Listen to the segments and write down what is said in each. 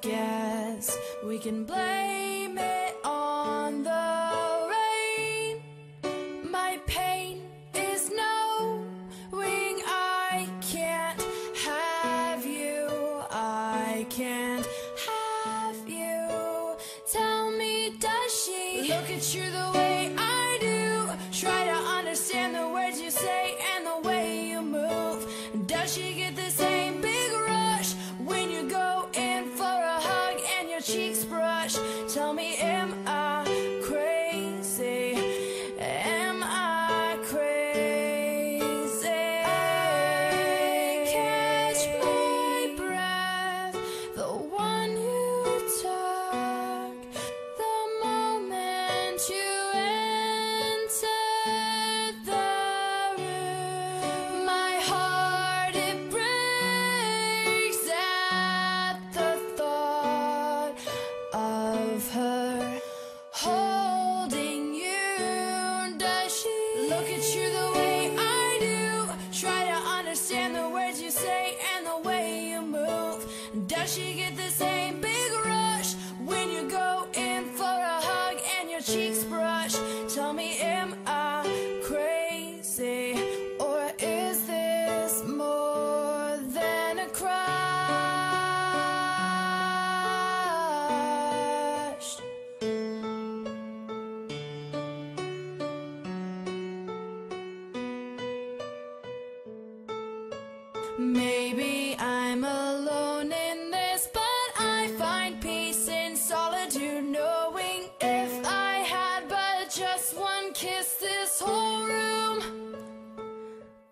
guess we can blame it on the rain. My pain is knowing I can't have you. I can't have you. Tell me, does she look at you the way I do? Try to understand the words you say and the way you move. Does she get the same big rush when you go in for a hug and your cheeks brush? Tell me, am I crazy? Am I crazy? I catch my breath, the one you took, the moment you entered the room. My heart, it breaks at the thought of her holding you. Does she look at you the way I do? Try to understand the words you say and the way you move. Does she get the same big rush when you go in for a hug and your cheeks brush? Tell me, am I crazy, or is this more than a crush? Maybe I'm alone in this, but I find peace in solitude, knowing if I had but just one kiss, this whole room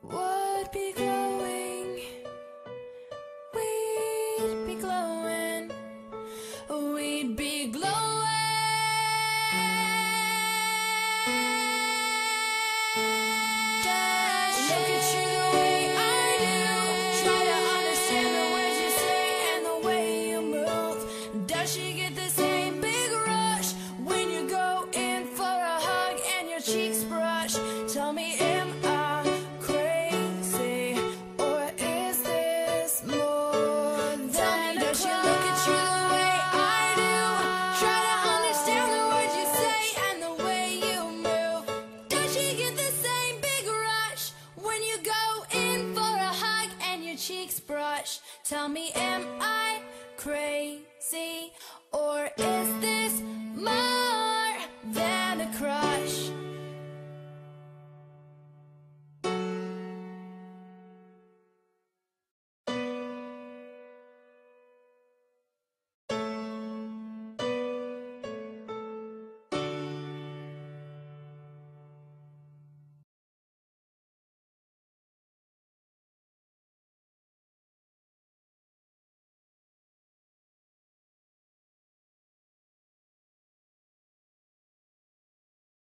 would be glowing. We'd be glowing. We'd be glowing. Look at you the way I do. Try to understand the words you say and the way you move. Does she get the same big rush when you go in for a hug and your cheeks brush? Tell me, am I crazy, or is this more than a crush? Does she look at you the way I do? Try to understand the words you say and the way you move. Does she get the same big rush when you go in for a hug and your cheeks brush? Tell me, am I crazy?